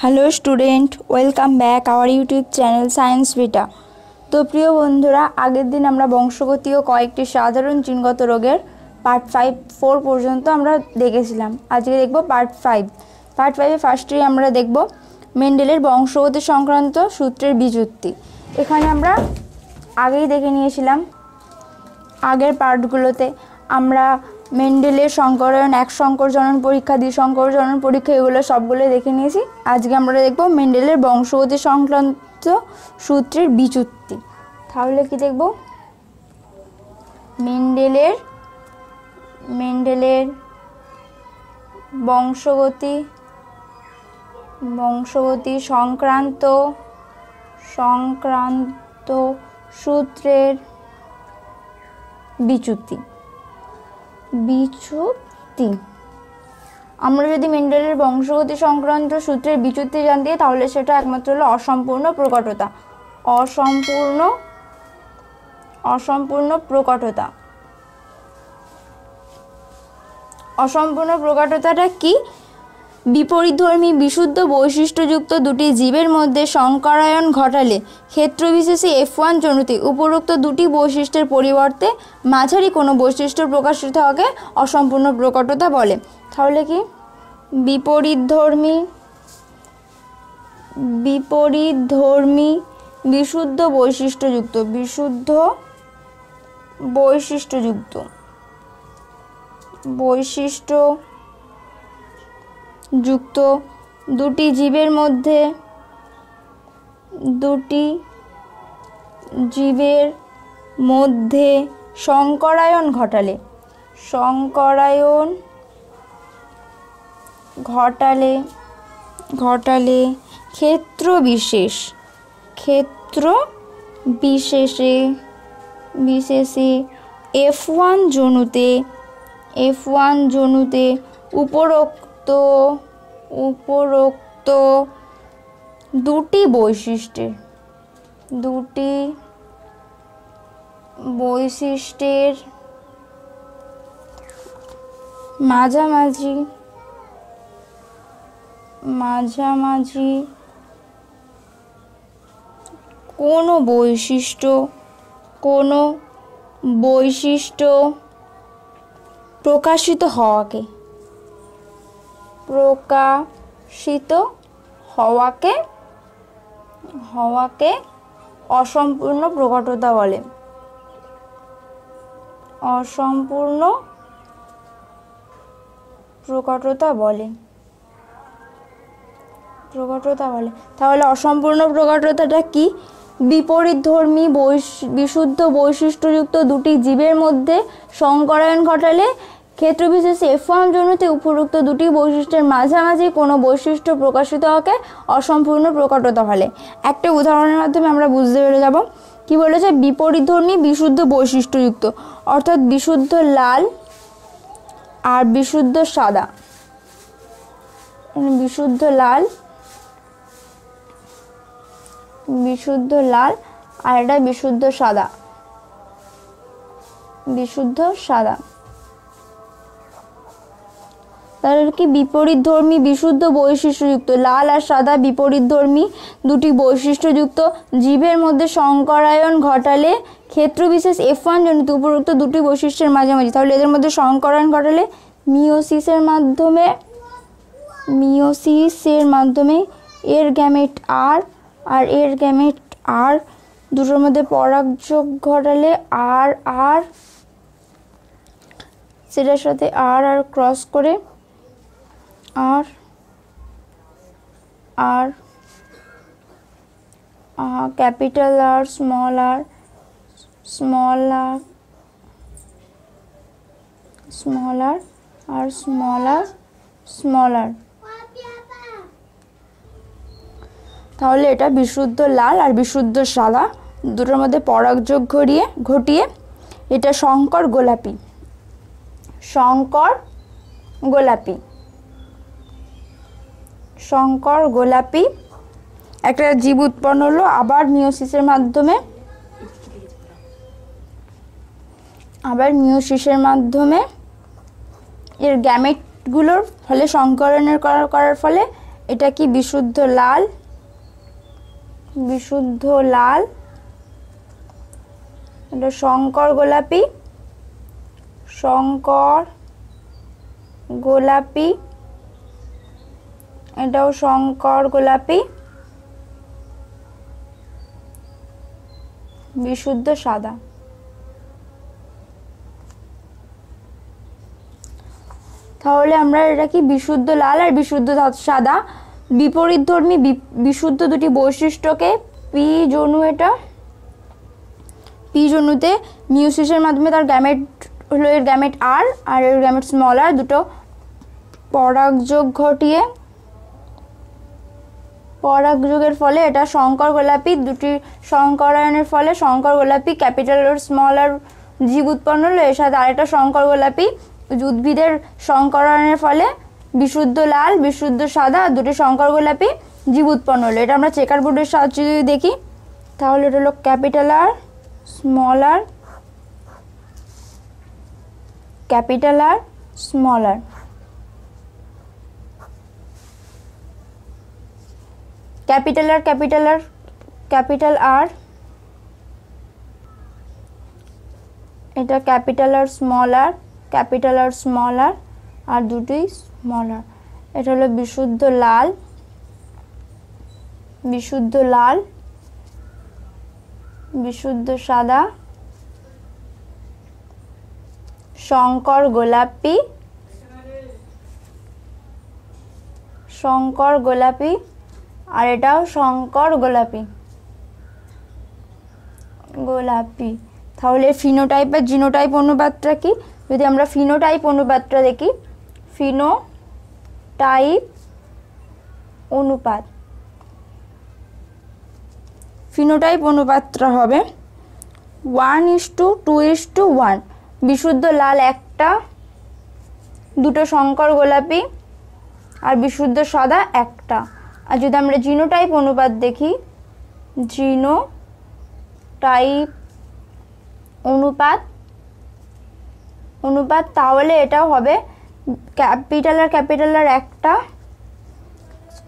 Hello student, welcome back our YouTube channel science beta. তো প্রিয় বন্ধুরা, আগের দিন আমরা বংশগতি ও কয়েকটি সাধারণ জিনগত রোগের পার্ট 4 পর্যন্ত আমরা দেখেছিলাম। আজকে দেখব পার্ট 5। পার্ট 5-এ ফার্স্টেই আমরা দেখব মেন্ডেলের বংশগতি সংক্রান্ত সূত্রের বিচ্যুতি। এখানে আমরা আগেই দেখে নিয়েছিলাম, আগের পার্টগুলোতে আমরা মেন্ডেলের সংকরায়ন, এক সংকর জনন পরীক্ষা, দ্বিসংকর জনন পরীক্ষা, এগুলো সবগুলো দেখে নিয়েছি। আজকে আমরা দেখব মেন্ডেলের বংশগতি সংক্রান্ত সূত্রের বিচ্যুতি। তাহলে কি দেখব? মেন্ডেলের বংশগতি সংক্রান্ত সূত্রের বিচ্যুতি। আমরা যদি মেন্ডেলের বংশগতি সংক্রান্ত সূত্রের বিচ্যুতি জানতে, তাহলে সেটা একমাত্র হলো অসম্পূর্ণ প্রকটতা। অসম্পূর্ণ প্রকটতাটা কি? বিপরীতধর্মী বিশুদ্ধ বৈশিষ্ট্যযুক্ত দুটি জীবের মধ্যে সংকরায়ন ঘটালে ক্ষেত্রবিশেষে F1 জনুতে উপরোক্ত দুটি বৈশিষ্ট্যের পরিবর্তে মাঝারি কোনো বৈশিষ্ট্য প্রকাশিত হওয়াকে অসম্পূর্ণ প্রকটতা বলে। তাহলে কি? বিপরীতধর্মী বিশুদ্ধ বৈশিষ্ট্যযুক্ত দুটি জীবের মধ্যে সংকরায়ন ঘটালে ক্ষেত্র বিশেষে F1 জনুতে উপরোক্ত দুটি বৈশিষ্ট্যের মাঝামাঝি কোনো বৈশিষ্ট্য প্রকাশিত হওয়াকে অসম্পূর্ণ প্রকটতা বলে। তাহলে অসম্পূর্ণ প্রকটতাটা কি? বিপরীতধর্মী বিশুদ্ধ বৈশিষ্ট্যযুক্ত দুটি জীবের মধ্যে সংকরায়ন ঘটালে ক্ষেত্রবিশেষে F1 জনুতে উপরোক্ত দুটি বৈশিষ্ট্যের মাঝামাঝি কোনো বৈশিষ্ট্য প্রকাশিত হওয়াকে অসম্পূর্ণ প্রকটতা বলে। একটা উদাহরণের মাধ্যমে আমরা বুঝতে পেরে যাব। কি বলেছে? বিপরীতধর্মী বিশুদ্ধ বৈশিষ্ট্যযুক্ত, অর্থাৎ বিশুদ্ধ লাল আর বিশুদ্ধ সাদা। বিশুদ্ধ লাল আর এটা বিশুদ্ধ সাদা। তাহলে কি? বিপরীতধর্মী বিশুদ্ধ বৈশিষ্ট্যযুক্ত লাল আর সাদা বিপরীতধর্মী দুটি বৈশিষ্ট্যযুক্ত জীবের মধ্যে সংকরায়ন ঘটালে ক্ষেত্রবিশেষ F1 জনিত উপরোক্ত দুটি বৈশিষ্ট্যের মাঝামাঝি। তাহলে এদের মধ্যে সংকরায়ন ঘটালে মিওসিসের মাধ্যমে এর গ্যামেট আর আর এর গ্যামেট আর দুটোর মধ্যে পরাগযোগ ঘটালে আর সেটার সাথে আর ক্রস করে ক্যাপিটাল আর স্মল আর তাহলে এটা বিশুদ্ধ লাল আর বিশুদ্ধ সাদা দুটোর মধ্যে পরাগযোগ ঘটিয়ে এটা সংকর গোলাপি একটা জীব উৎপন্ন হলো। আবার মিওসিসের মাধ্যমে এর গ্যামেটগুলোর ফলে সংকরণের করার ফলে এটা কি বিশুদ্ধ লাল, বিশুদ্ধ লাল। এটা শঙ্কর গোলাপি, শঙ্কর গোলাপি। এটাও শঙ্কর গোলাপি। বিশুদ্ধ সাদা। তাহলে আমরা এটা কি বিশুদ্ধ লাল আর বিশুদ্ধ সাদা বিপরীতধর্মী বিশুদ্ধ দুটি বৈশিষ্ট্যকে পি জনু, এটা পি জনুতে মিয়োসিসের মাধ্যমে তার গ্যামেট হলো এর গ্যামেট আর আর এর গ্যামেট স্মল আর দুটো পরাগযোগ ঘটিয়ে পরাগযোগের ফলে এটা শঙ্কর গোলাপি, দুটি শঙ্করায়নের ফলে শঙ্কর গোলাপি ক্যাপিটাল আর স্মল আর জীব উৎপন্ন হলো। এর সাথে আরেকটা শঙ্কর গোলাপি উদ্ভিদের শঙ্করায়নের ফলে বিশুদ্ধ লাল, বিশুদ্ধ সাদা আর দুটি শঙ্কর গোলাপি জীব উৎপন্ন হলো। এটা আমরা চেকার বোর্ডের সাহায্যে যদি দেখি তাহলে এটা হলো capital R small R, capital R small R. Capital R capital R capital R, এটা capital R small R, capital R small R আর দুটোই স্মল আর। এটা হলো বিশুদ্ধ লাল, বিশুদ্ধ লাল, বিশুদ্ধ সাদা, শঙ্কর গোলাপি, শঙ্কর গোলাপি আর এটাও শঙ্কর গোলাপি, গোলাপি। তাহলে ফিনোটাইপ আর জিনোটাইপ অনুপাতটা কি? যদি আমরা ফিনোটাইপ অনুপাতটা দেখি, ফিনোটাইপ অনুপাত, ফিনোটাইপ অনুপাতটা হবে 1:2:1। বিশুদ্ধ লাল একটা, দুটো শঙ্কর গোলাপি আর বিশুদ্ধ সাদা একটা। আর যদি আমরা জিনোটাইপ অনুপাত দেখি, জিনোটাইপ অনুপাত অনুপাত তাহলে এটাও হবে ক্যাপিটাল আর একটা,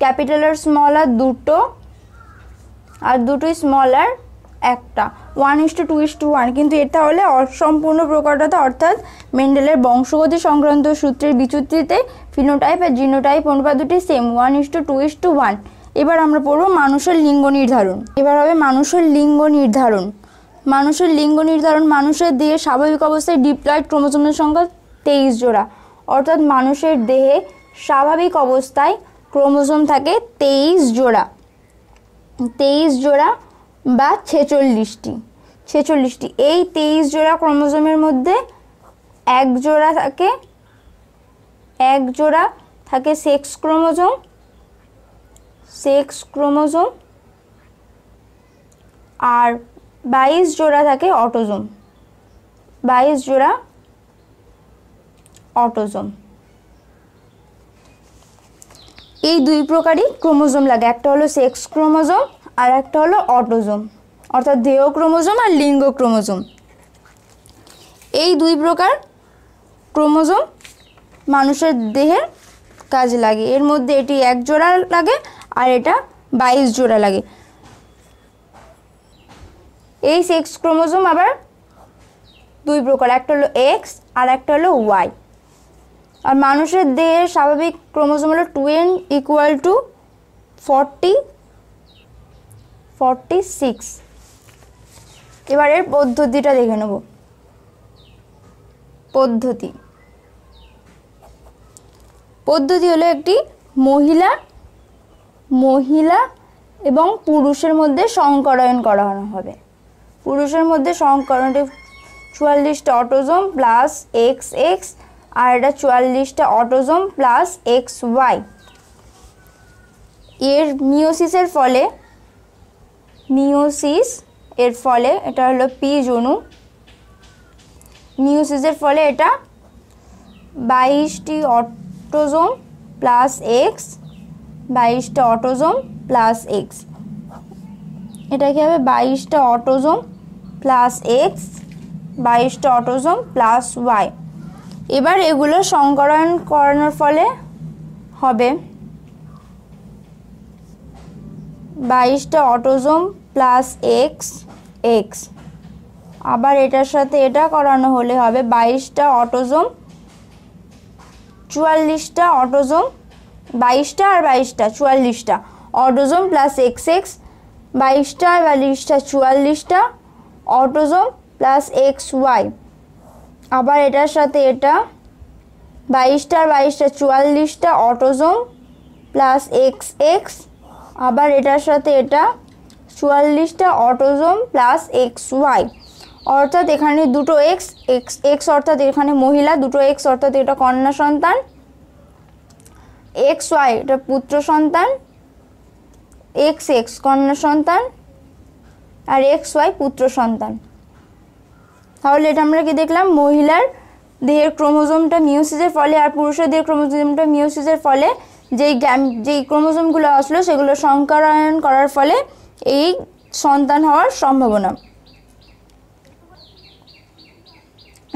ক্যাপিটাল আর স্মল আর দুটো আর দুটোই স্মল আর একটা, 1:2:1। কিন্তু এটা হলে অসম্পূর্ণ প্রকারটা, অর্থাৎ মেন্ডেলের বংশগতি সংক্রান্ত সূত্রের বিচ্যুতিতে ফিনোটাইপ আর জিনোটাইপ অনুপাত দুটি সেম, 1:2:1। এবার আমরা পড়ব মানুষের লিঙ্গ নির্ধারণ। এবার হবে মানুষের লিঙ্গ নির্ধারণ। মানুষের লিঙ্গ নির্ধারণ, মানুষের দেহে স্বাভাবিক অবস্থায় ডিপ্লয়েড ক্রোমোজোমের সংখ্যা 23 জোড়া। অর্থাৎ মানুষের দেহে স্বাভাবিক অবস্থায় ক্রোমোজোম থাকে 23 জোড়া, 23 জোড়া বা 46টি। এই 23 জোড়া ক্রোমোজোমের মধ্যে এক জোড়া থাকে সেক্স ক্রোমোজোম, আর 22 জোড়া থাকে অটোজোম, 22 জোড়া অটোজোম। এই দুই প্রকারই ক্রোমোজোম লাগে, একটা হলো সেক্স ক্রোমোজোম আর একটা হলো অটোজোম, অর্থাৎ দেহ ক্রোমোজোম আর লিঙ্গ ক্রোমোজোম। এই দুই প্রকার ক্রোমোজোম মানুষের দেহের কাজে লাগে। এর মধ্যে এটি এক জোড়া লাগে আর এটা 22 জোড়া লাগে। এই সেক্স ক্রোমোজোম আবার দুই প্রকার, একটা হলো এক্স আর একটা হলো ওয়াই। আর মানুষের দেহের স্বাভাবিক ক্রোমোজোম হলো 2n = 46। এবার এর পদ্ধতিটা দেখে নেব। পদ্ধতি হলো একটি মহিলা এবং পুরুষের মধ্যে সংকরায়ন করানো হবে। পুরুষের মধ্যে সংকরণটি 44টা অটোজোম প্লাস XX আর এটা 44টা অটোজোম প্লাস XY। এর মিয়োসিসের ফলে এটা হলো পি জনু। মিয়োসিসের ফলে এটা 22টি অটোজোম প্লাস X, 22টা অটোজোম প্লাস X। এটা কি হবে 22টা অটোজোম প্লাস X, 22টা অটোজোম প্লাস Y। এবার এগুলো সংকরায়ন করানোর ফলে হবে 22টা অটোজোম প্লাস এক্স এক্স। আবার এটার সাথে এটা করানো হলে হবে 22টা অটোজোম, 44টা অটোজোম, 22টা আর 22টা 44টা অটোজোম প্লাস এক্স এক্স, 22টা আর 22টা 44টা অটোজোম প্লাস এক্স ওয়াই। আবার এটার সাথে এটা 22টা আর 22টা 44টা অটোজোম প্লাস এক্স এক্স। আবার এটার সাথে এটা 44টা অটোজোম প্লাস এক্স ওয়াই। অর্থাৎ এখানে দুটো এক্স এক্স এক্স অর্থাৎ এখানে মহিলা, দুটো এক্স অর্থাৎ এটা কন্যা সন্তান, এক্স ওয়াই এটা পুত্র সন্তান, এক্স এক্স কন্যা সন্তান আর এক্স ওয়াই পুত্র সন্তান। তাহলে এটা আমরা কি দেখলাম, মহিলার দেহের ক্রোমোজোমটা মিওসিসের ফলে আর পুরুষের দেহের ক্রোমোজোমটা মিওসিসের ফলে যেই ক্রোমোজোমগুলো আসলো সেগুলো সংকরায়ন করার ফলে এই সন্তান হওয়ার সম্ভাবনা।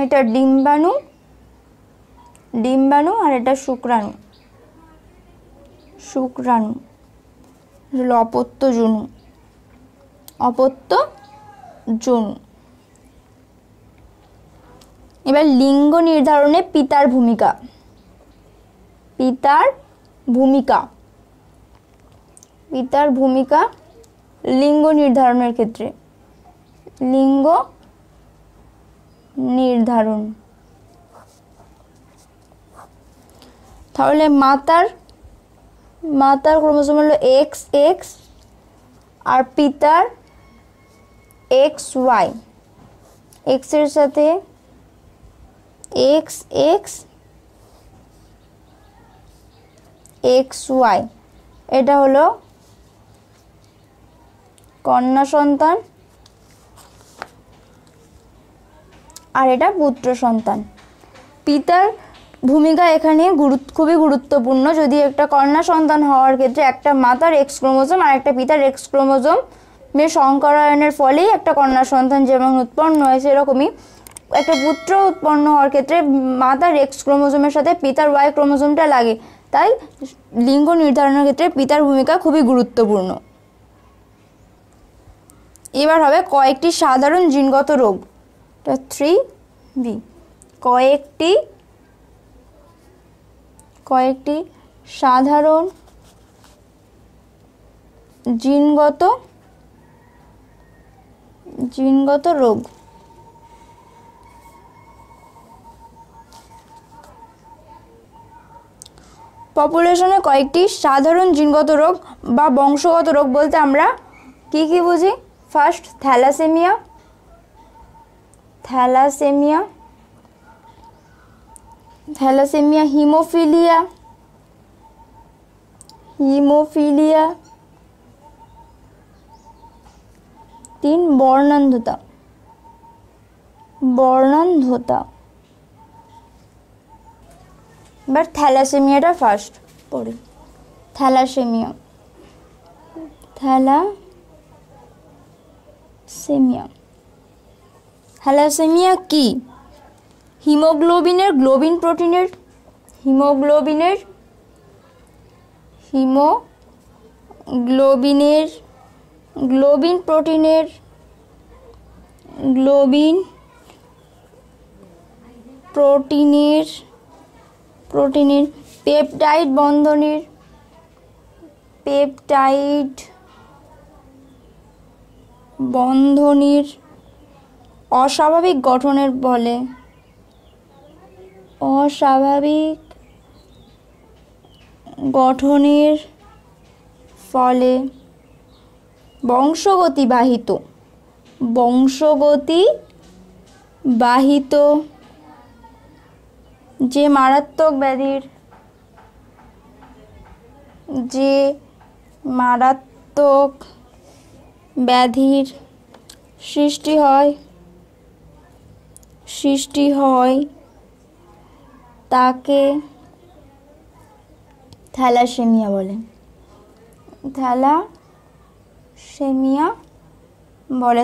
এটা ডিম্বাণু, ডিম্বাণু আর এটা শুক্রাণু, শুক্রাণু হলো অপত্য জনু, অপত্য জনু। এবার লিঙ্গ নির্ধারণে পিতার ভূমিকা, পিতার ভূমিকা, পিতার ভূমিকা লিঙ্গ নির্ধারণের ক্ষেত্রে, লিঙ্গ নির্ধারণ। তাহলে মাতার ক্রোমোজোম হলো এক্স এক্স আর পিতার এক্স ওয়াই, এক্স এর সাথে এক্স এক্স এক্স ওয়াই। এটা হলো কন্যা সন্তান আর এটা পুত্র সন্তান। পিতার ভূমিকা এখানে খুবই গুরুত্বপূর্ণ। যদি একটা কন্যা সন্তান হওয়ার ক্ষেত্রে একটা মাতার এক্স ক্রোমোজোম আর একটা পিতার এক্স ক্রোমোজোম সংকরায়নের ফলেই একটা কন্যা সন্তান যেমন উৎপন্ন হয়, সেরকমই একটা পুত্র উৎপন্ন হওয়ার ক্ষেত্রে মাতার এক্স ক্রোমোজোমের সাথে পিতার ওয়াই ক্রোমোজোমটা লাগে। তাই লিঙ্গ নির্ধারণের ক্ষেত্রে পিতার ভূমিকা খুবই গুরুত্বপূর্ণ। এবার হবে কয়েকটি সাধারণ জিনগত রোগ, 3B। কয়েকটি সাধারণ জিনগত রোগ। পপুলেশনে কয়েকটি সাধারণ জিনগত রোগ বা বংশগত রোগ বলতে আমরা কি কি বুঝি? ফার্স্ট থ্যালাসেমিয়া, হিমোফিলিয়া, তিন বর্ণান্ধতা। এবার থ্যালাসেমিয়াটা ফার্স্ট পড়ি। থ্যালাসেমিয়া কি? হিমোগ্লোবিনের গ্লোবিন প্রোটিনের গ্লোবিন প্রোটিনের পেপটাইড বন্ধনীর অস্বাভাবিক গঠনের ফলে বংশগতিবাহিত যে মারাত্মক ব্যাধির সৃষ্টি হয় তাকে থ্যালাসেমিয়া বলে।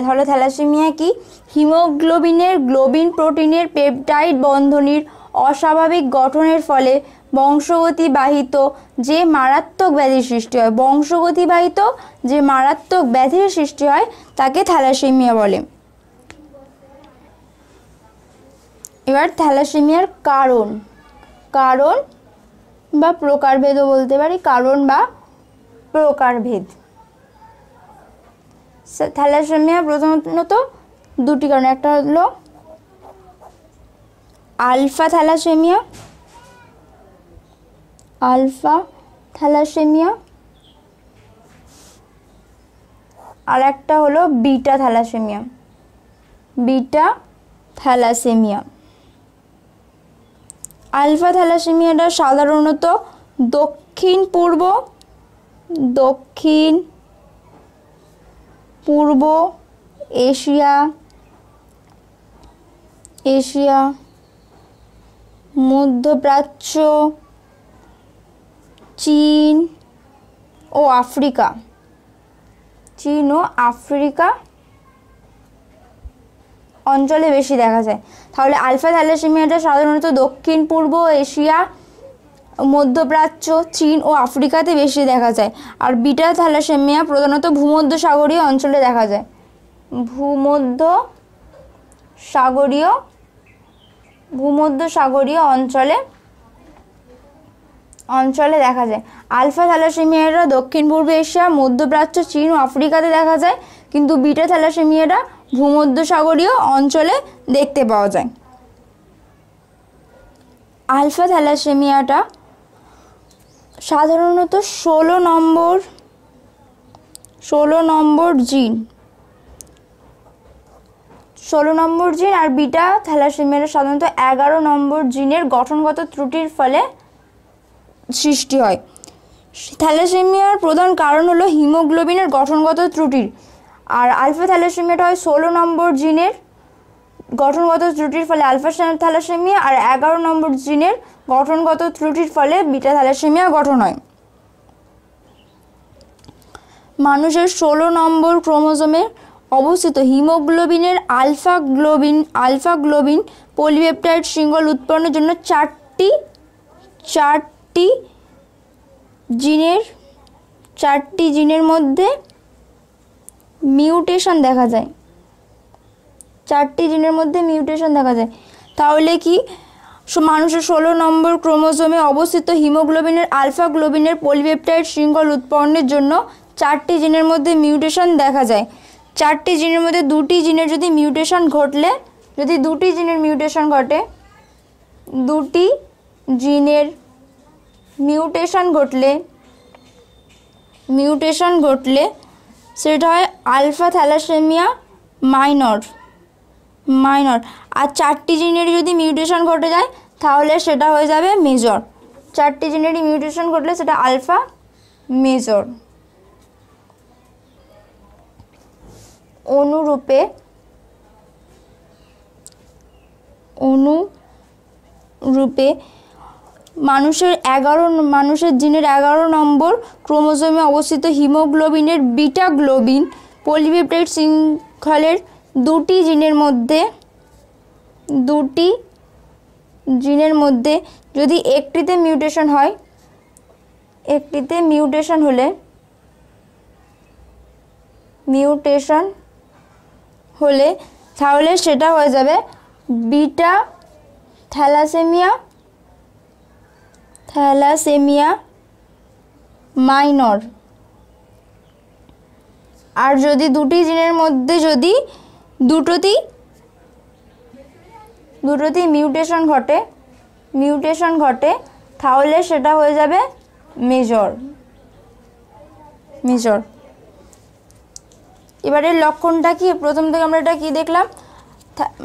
তাহলে থ্যালাসেমিয়া কি? হিমোগ্লোবিনের গ্লোবিন প্রোটিনের পেপটাইড বন্ধনীর অস্বাভাবিক গঠনের ফলে বংশগতিবাহিত যে মারাত্মক ব্যাধির সৃষ্টি হয়, বংশগতিবাহিত যে মারাত্মক ব্যাধির সৃষ্টি হয় তাকে থ্যালাসেমিয়া বলে। এবার থ্যালাসেমিয়ার কারণ বা প্রকারভেদও বলতে পারি, কারণ বা প্রকারভেদ। থ্যালাসেমিয়া প্রধানত দুটি কারণ, একটা হলো আলফা থ্যালাসেমিয়া আর একটা হলো বিটা থ্যালাসেমিয়া। আলফা থ্যালাসেমিয়াটা সাধারণত দক্ষিণ পূর্ব এশিয়া, মধ্যপ্রাচ্য, চীন ও আফ্রিকা অঞ্চলে বেশি দেখা যায়। তাহলে আলফা থ্যালাসেমিয়াটা সাধারণত দক্ষিণ পূর্ব এশিয়া, মধ্যপ্রাচ্য, চীন ও আফ্রিকাতে বেশি দেখা যায়। আর বিটা থ্যালাসেমিয়া প্রধানত ভূমধ্যসাগরীয় অঞ্চলে দেখা যায়, ভূমধ্যসাগরীয় অঞ্চলে দেখা যায়। আলফা থ্যালাসেমিয়াটা দক্ষিণ পূর্ব এশিয়া, মধ্যপ্রাচ্য, চীন ও আফ্রিকাতে দেখা যায়, কিন্তু বিটা থ্যালাসেমিয়াটা ভূমধ্যসাগরীয় অঞ্চলে দেখতে পাওয়া যায়। আলফা থ্যালাসেমিয়াটা সাধারণত 16 নম্বর জিন আর বিটা থ্যালাসেমিয়াটা সাধারণত 11 নম্বর জিনের গঠনগত ত্রুটির ফলে সৃষ্টি হয়। থ্যালাসেমিয়ার প্রধান কারণ হলো হিমোগ্লোবিনের গঠনগত ত্রুটির, আর আলফা থ্যালাসেমিয়াটা হয় 16 নম্বর জিনের গঠনগত ত্রুটির ফলে আলফা থ্যালাসেমিয়া, আর 11 নম্বর জিনের গঠনগত ত্রুটির ফলে বিটা থ্যালাসেমিয়া গঠন হয়। মানুষের 16 নম্বর ক্রোমোজোমে অবস্থিত হিমোগ্লোবিনের আলফা গ্লোবিন পলিপেপটাইড শৃঙ্খল উৎপন্নের জন্য চারটি জিনের মধ্যে মিউটেশন দেখা যায়। তাহলে কি মানুষের 16 নম্বর ক্রোমোজোমে অবস্থিত হিমোগ্লোবিনের আলফা গ্লোবিনের পলিপেপটাইড শৃঙ্খল উৎপন্নের জন্য 4টি জিনের মধ্যে মিউটেশন দেখা যায়। 4টি জিনের মধ্যে 2টি জিনের যদি মিউটেশন ঘটে, 2টি জিনের মিউটেশন ঘটলে সেটা হয় আলফা থ্যালাসেমিয়া মাইনর। আর 4টি জিনের যদি মিউটেশন ঘটে যায় তাহলে সেটা হয়ে যাবে মেজর। 4টি জিনেরই মিউটেশন ঘটলে সেটা আলফা মেজর। অনুরূপে মানুষের জিনের 11 নম্বর ক্রোমোজোমে অবস্থিত হিমোগ্লোবিনের বিটা গ্লোবিন পলিপেপটাইড শৃঙ্খলের 2টি জিনের মধ্যে যদি একটিতে মিউটেশন হয়, তাহলে সেটা হয়ে যাবে বিটা থ্যালাসেমিয়া মাইনর। আর যদি 2টি জিনের মধ্যে যদি দুটোতেই মিউটেশন ঘটে তাহলে সেটা হয়ে যাবে মেজর। এবারে লক্ষণটা কি? প্রথম থেকে আমরা এটা কি দেখলাম,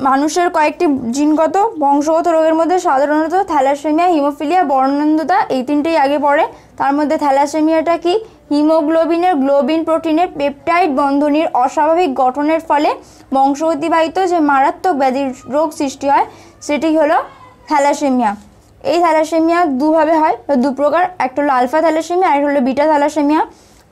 মানুষের কয়েকটি জিনগত বংশগত রোগের মধ্যে সাধারণত থ্যালাসেমিয়া, হিমোফিলিয়া, বর্ণান্ধতা এই তিনটেই আগে পড়ে। তার মধ্যে থ্যালাসেমিয়াটা কি? হিমোগ্লোবিনের গ্লোবিন প্রোটিনের পেপটাইড বন্ধনীর অস্বাভাবিক গঠনের ফলে বংশগতিবাহিত যে মারাত্মক ব্যাধির রোগ সৃষ্টি হয় সেটি হলো থ্যালাসেমিয়া। এই থ্যালাসেমিয়া দুভাবে হয়, দু প্রকার, একটা হলো আলফা থ্যালাসেমিয়া আর একটা হলো বিটা থ্যালাসেমিয়া।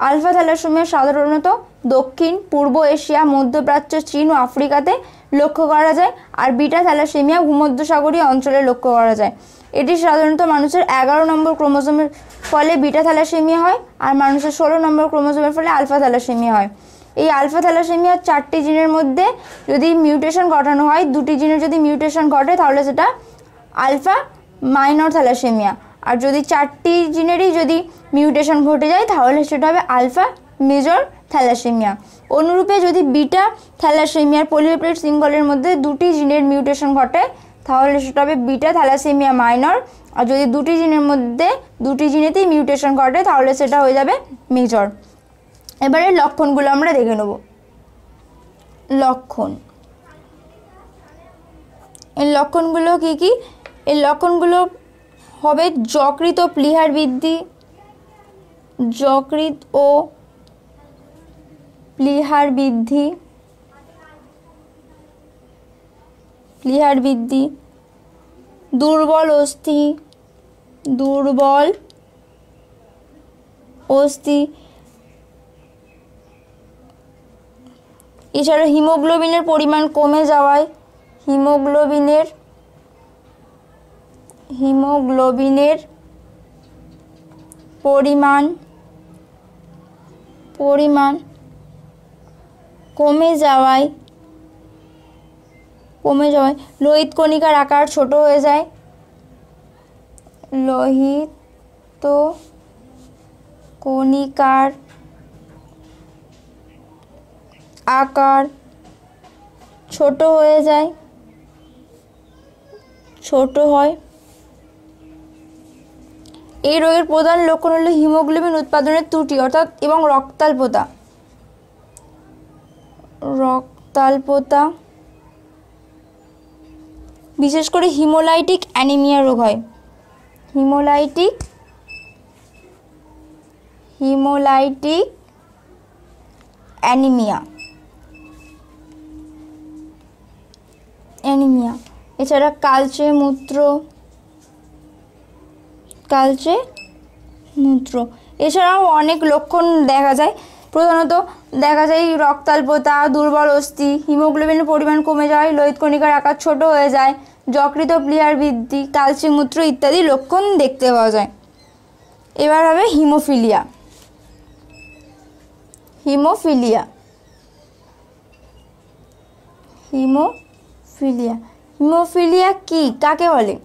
আলফা থ্যালাসেমিয়া সাধারণত দক্ষিণ পূর্ব এশিয়া, মধ্যপ্রাচ্য, চীন ও আফ্রিকাতে লক্ষ্য করা যায়, আর বিটা থ্যালাসেমিয়া ভূমধ্যসাগরীয় অঞ্চলে লক্ষ্য করা যায়। এটি সাধারণত মানুষের 11 নম্বর ক্রোমোজোমের ফলে বিটা থ্যালাসেমিয়া হয়, আর মানুষের 16 নম্বর ক্রোমোজোমের ফলে আলফা থ্যালাসেমিয়া হয়। এই আলফা থ্যালাসেমিয়ার 4টি জিনের মধ্যে যদি মিউটেশন ঘটানো হয়, 2টি জিনের যদি মিউটেশন ঘটে তাহলে সেটা আলফা মাইনর থ্যালাসেমিয়া, আর যদি 4টি জিনেরই যদি মিউটেশন ঘটে যায় তাহলে সেটা হবে আলফা মেজর থ্যালাসেমিয়া। অনুরূপে যদি বিটা থ্যালাসেমিয়ার পলিপ্যাপটাইড শৃঙ্খলের মধ্যে 2টি জিনের মিউটেশন ঘটে তাহলে সেটা হবে বিটা থ্যালাসেমিয়া মাইনর, আর যদি 2টি জিনের মধ্যে 2টি জিনেতেই মিউটেশন ঘটে তাহলে সেটা হয়ে যাবে মেজর। এবারে লক্ষণগুলো আমরা দেখে নেব। লক্ষণ, এই লক্ষণগুলো কি কি? এই লক্ষণগুলো হবে যকৃৎ ও প্লীহার বৃদ্ধি, যকৃৎ ও প্লীহার বৃদ্ধি, প্লীহার বৃদ্ধি, দুর্বল অস্থি, দুর্বল অস্থি, এছাড়া হিমোগ্লোবিনের পরিমাণ কমে যাওয়ায় হিমোগ্লোবিনের পরিমাণ কমে যাওয়ায় লোহিত কণিকার আকার ছোট হয়ে যায়, লোহিত কণিকার আকার ছোট হয়ে যায়, ছোট হয়। এই রোগের প্রধান লক্ষণ হলো হিমোগ্লোবিন উৎপাদনের ত্রুটি অর্থাৎ এবং রক্তাল্পতা, বিশেষ করে হিমোলাইটিক অ্যানিমিয়া রোগ হয়। হিমোলাইটিক অ্যানিমিয়া, এছাড়া কালচে মূত্র, এছাড়াও অনেক লক্ষণ দেখা যায়। প্রধানত দেখা যায় রক্তাল্পতা, দুর্বল অস্থি, হিমোগ্লোবিনের পরিমাণ কমে যায়, লোহিত কণিকার আকার ছোট হয়ে যায়, যকৃৎ ও প্লীহার বৃদ্ধি, কালচে মূত্র ইত্যাদি লক্ষণ দেখতে পাওয়া যায়। এবার হবে হিমোফিলিয়া। হিমোফিলিয়া কি, কাকে বলে?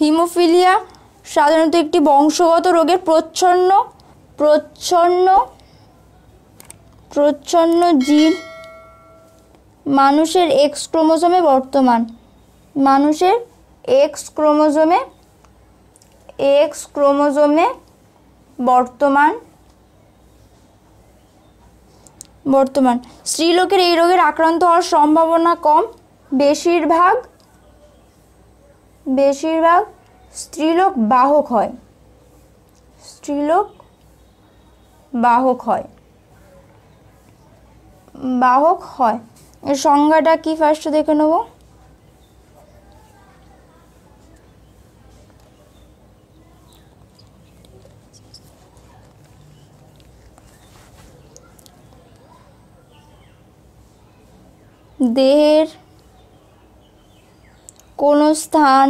হিমোফিলিয়া সাধারণত একটি বংশগত রোগের প্রচ্ছন্ন জিন মানুষের এক্স ক্রোমোজোমে বর্তমান স্ত্রীলোকের এই রোগের আক্রান্ত হওয়ার সম্ভাবনা কম। বেশিরভাগ স্ত্রীলোক বাহক হয়। এর সংজ্ঞাটা কি ফার্স্ট দেখে নেব। দেহের কোনো স্থান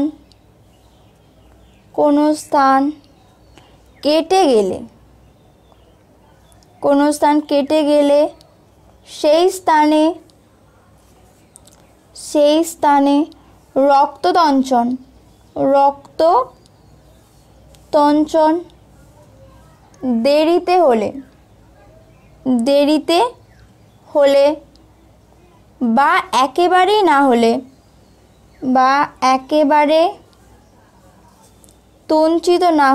কেটে গেলে সেই স্থানে রক্ততঞ্চন দেরিতে হলে বা একেবারেই না হলে বা একেবারে তঞ্চিত না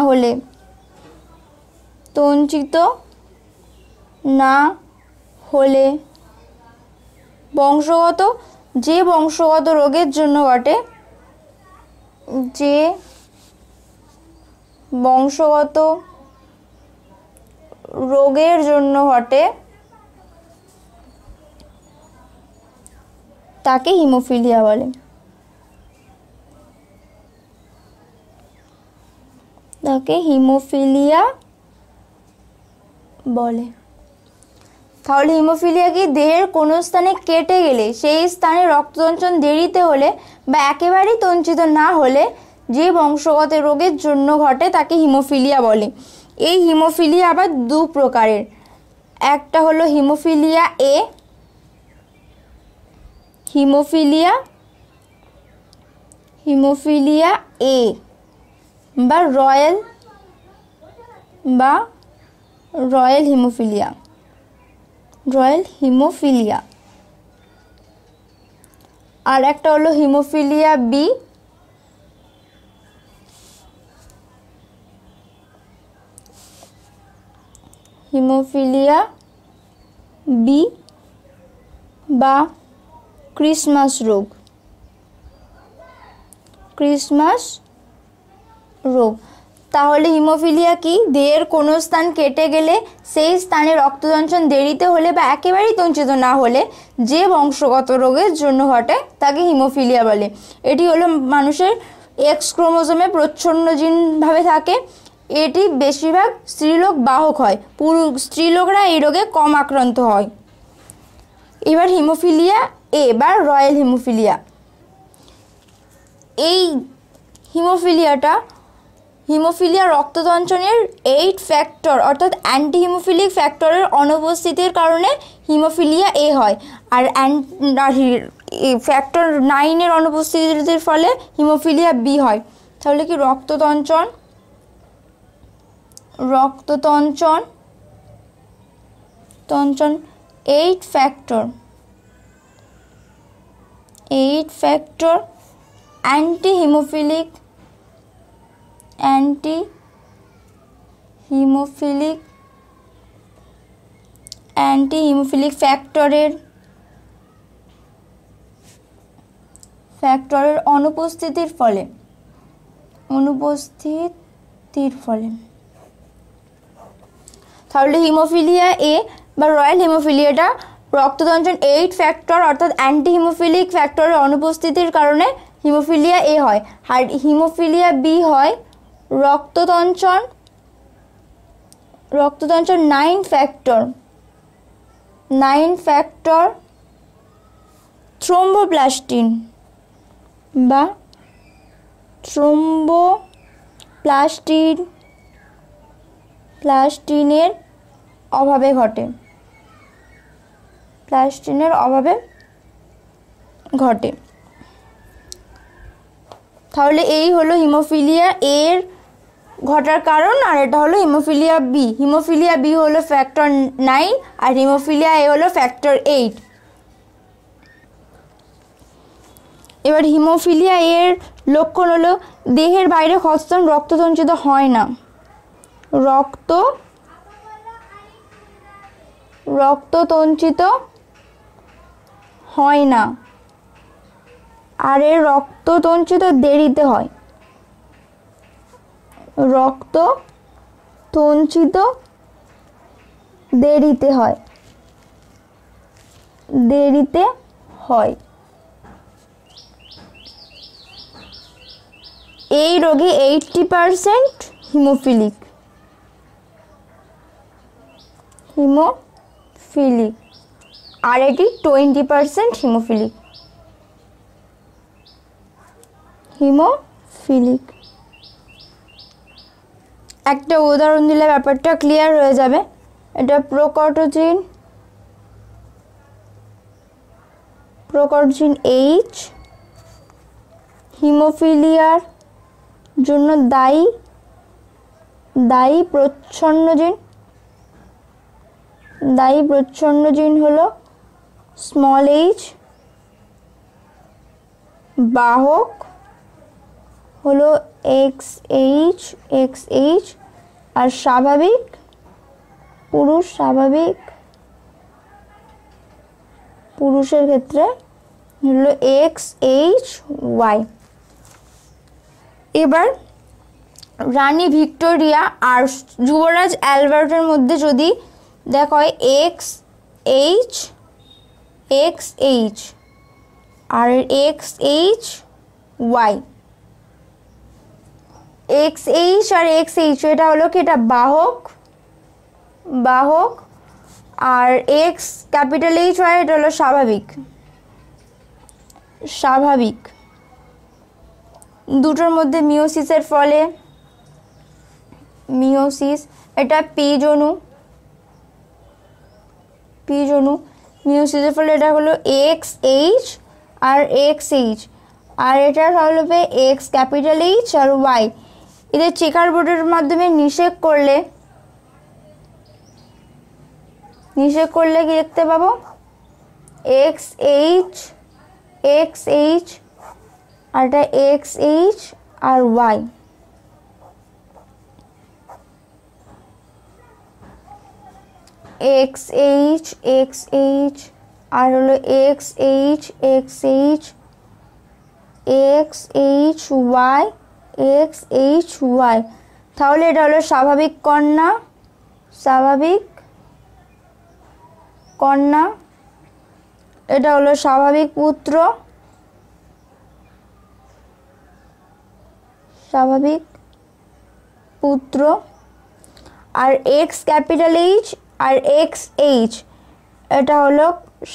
হলে বংশগত রোগের জন্য ঘটে তাকে হিমোফিলিয়া বলে। তাহলে হিমোফিলিয়া কি দেহের কোনো স্থানে কেটে গেলে সেই স্থানে রক্ততঞ্চন দেরিতে হলে বা একেবারেই তঞ্চিত না হলে যে বংশগত রোগের জন্য ঘটে তাকে হিমোফিলিয়া বলে। এই হিমোফিলিয়া আবার দু প্রকারের, একটা হলো হিমোফিলিয়া এ, হিমোফিলিয়া এ বা রয়্যাল হিমোফিলিয়া, আর একটা হলো হিমোফিলিয়া বি, বা ক্রিসমাস রোগ। তাহলে হিমোফিলিয়া কি দেহের কোনো স্থান কেটে গেলে সেই স্থানে রক্ততঞ্চন দেরিতে হলে বা একেবারেই তঞ্চিত না হলে যে বংশগত রোগের জন্য ঘটে তাকে হিমোফিলিয়া বলে। এটি হলো মানুষের এক্স ক্রোমোজোমে প্রচ্ছন্ন জিনভাবে থাকে। এটি বেশিরভাগ স্ত্রীলোক বাহক হয়, স্ত্রীলোকরা এই রোগে কম আক্রান্ত হয়। এবার হিমোফিলিয়া এ বা রয়্যাল হিমোফিলিয়া, এই হিমোফিলিয়া রক্ততঞ্চনের 8 ফ্যাক্টর অর্থাৎ অ্যান্টি হিমোফিলিক ফ্যাক্টরের অনুপস্থিতির কারণে হিমোফিলিয়া এ হয়, আর ফ্যাক্টর 9 অনুপস্থিতির ফলে হিমোফিলিয়া বি হয়। তাহলে কি রক্ততঞ্চন 8 ফ্যাক্টর অ্যান্টি হিমোফিলিক ফ্যাক্টরের অনুপস্থিতির ফলে তাহলে হিমোফিলিয়া এ বা রয়্যাল হিমোফিলিয়াটা রক্ততঞ্চন 8 ফ্যাক্টর অর্থাৎ অ্যান্টি হিমোফিলিক ফ্যাক্টরের অনুপস্থিতির কারণে হিমোফিলিয়া এ হয়, আর হিমোফিলিয়া বি হয় রক্ততঞ্চন 9 ফ্যাক্টর থ্রোম্বোপ্লাস্টিন বা প্লাস্টিনের অভাবে ঘটে। তাহলে এই হলো হিমোফিলিয়া এর ঘটার কারণ, আর এটা হলো হিমোফিলিয়া বি। হিমোফিলিয়া বি হলো ফ্যাক্টর 9 আর হিমোফিলিয়া এ হলো ফ্যাক্টর 8। এবার হিমোফিলিয়া এর লক্ষণ হলো দেহের বাইরে ক্ষতস্থান রক্ততঞ্চিত হয় না, রক্ততঞ্চিত হয় না, আর এর রক্ততঞ্চিত দেরিতে হয়, দেরিতে হয়। এই রোগে 80% হিমোফিলিক আর এটি 20% হিমোফিলিক। একটা উদাহরণ দিলে ব্যাপারটা ক্লিয়ার হয়ে যাবে। এটা প্রোকটোজিন এইচ হিমোফিলিয়ার জন্য দায়ী প্রচ্ছন্ন জিন হলো স্মল এইচ, বাহক হলো XH, আর স্বাভাবিক পুরুষের ক্ষেত্রে হলো XHY। এবার রানী ভিক্টোরিয়া আর যুবরাজ অ্যালবার্টের মধ্যে যদি দেখা হয় XH আর XHY, XH আর XH এটা হলো কি, এটা বাহক, আর এক্স ক্যাপিটাল এইচ ওয়াই এটা হলো স্বাভাবিক। স্বাভাবিক দুটোর মধ্যে মিওসিসের ফলে, মিওসিস এটা পি জনু, পি জনু মিওসিসের ফলে এটা হলো এক্স এইচ আর এক্স এইচ, আর এটা হবে x capital H R Y. এদের চেকার বোর্ডের মাধ্যমে নিষেক করলে কি দেখতে পাবো, এক্স এইচ আর এটা এক্স এইচ আর ওয়াই। এক্স এইচ আর হলো এক্স এইচ ওয়াই। তাহলে এটা হলো স্বাভাবিক কন্যা, এটা হলো স্বাভাবিক পুত্র, আর x capital H R x H এটা হলো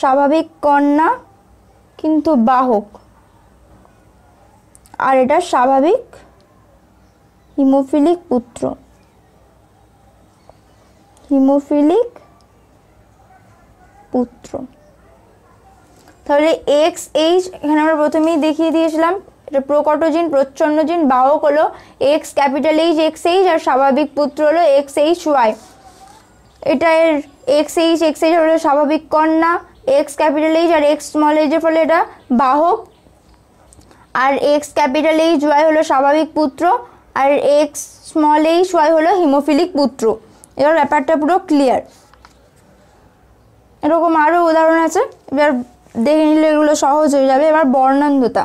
স্বাভাবিক কন্যা কিন্তু বাহক, আর এটা স্বাভাবিক হিমোফিলিক পুত্র, তাহলে এক্স এইচ এখানে আমরা প্রথমেই দেখিয়ে দিয়েছিলাম, এটা প্রকটজিন, প্রচ্ছন্নজিন, বাহক হলো X capital H X H আর স্বাভাবিক পুত্র হলো এক্স এইচ ওয়াই। এটা এর এক্স এইচ হলো স্বাভাবিক কন্যা, x capital H R x small এইচের ফলে এটা বাহক, আর এক্স ক্যাপিটাল এইচ ওয়াই হলো স্বাভাবিক পুত্র, আর এক্স স্মল এইচ ওয়াই হলো হিমোফিলিক পুত্র। এবার ব্যাপারটা পুরো ক্লিয়ার। এরকম আরও উদাহরণ আছে, এবার দেখে নিলে এগুলো সহজ হয়ে যাবে। এবার বর্ণান্ধতা,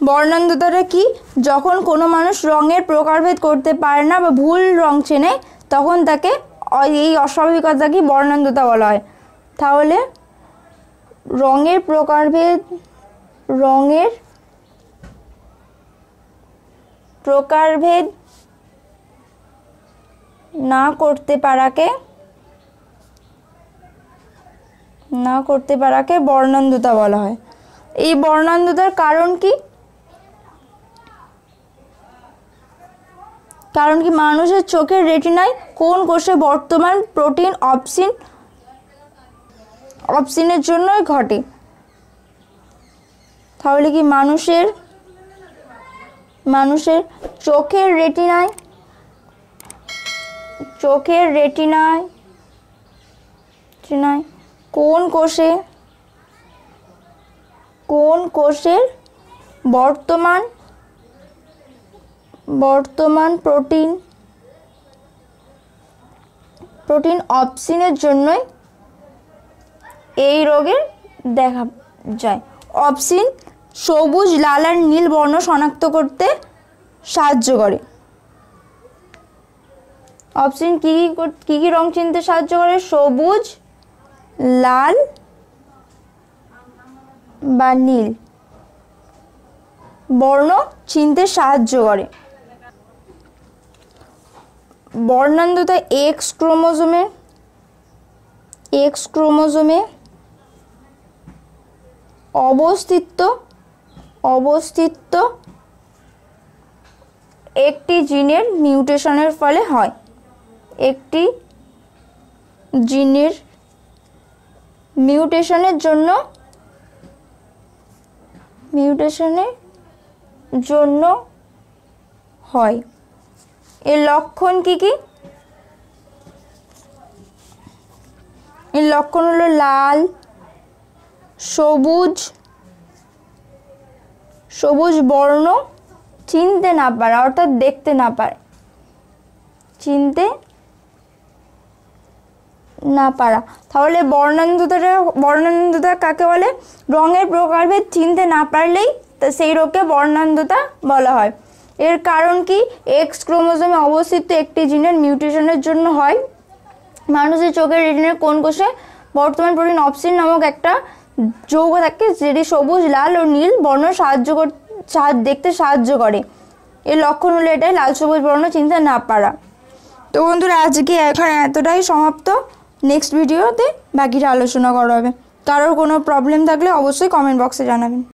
বর্ণান্ধতাটা কি, যখন কোনো মানুষ রঙের প্রকারভেদ করতে পারে না বা ভুল রং চেনে তখন তাকে এই অস্বাভাবিকতাকে বর্ণান্ধতা বলা হয়। তাহলে রঙের প্রকারভেদ না করতে পারাকে বর্ণান্ধতা বলা হয়। এই বর্ণান্ধতার কারণ কি, মানুষের চোখের রেটিনায় কোন কোষে বর্তমান প্রোটিন অপসিনের জন্যই ঘটে। তাহলে কি মানুষের চোখের রেটিনায় কোন কোষের বর্তমান প্রোটিন অপসিনের জন্যই এই রোগের দেখা যায়। অপসিন সবুজ, লাল আর নীল বর্ণ শনাক্ত করতে সাহায্য করে। অপসিন কি রং চিনতে সাহায্য করে, সবুজ, লাল বা নীল বর্ণ চিনতে সাহায্য করে। বর্ণান্ধতা এক্স ক্রোমোজোমে অবস্থিত একটি জিনের মিউটেশনের ফলে হয়। একটি জিনের মিউটেশনের জন্য হয়। এর লক্ষণ কি? এর লক্ষণ হলো লাল, সবুজ বর্ণ চিনতে না পারা, অর্থাৎ দেখতে না পারে, তাহলে বর্ণান্ধতা কাকে বলে? রঙের প্রকারভেদ চিনতে না পারলেই সেই রোগকে বর্ণান্ধতা বলা হয়। এর কারণ কি? এক্স ক্রোমোজোমে অবস্থিত একটি জিনের মিউটেশনের জন্য হয়। মানুষের চোখের রেটিনার কোন কোষে বর্তমান প্রোটিন অপসিন নামক একটা যৌগ থাকে যেটি সবুজ, লাল ও নীল বর্ণ দেখতে সাহায্য করে। এর লক্ষণ হলো এটাই, লাল সবুজ বর্ণ চিনতে না পারা। তো বন্ধুরা আজকে এখানে এতটাই সমাপ্ত। নেক্সট ভিডিওতে বাকিটা আলোচনা করা হবে। কারোর কোনো প্রবলেম থাকলে অবশ্যই কমেন্ট বক্সে জানাবেন।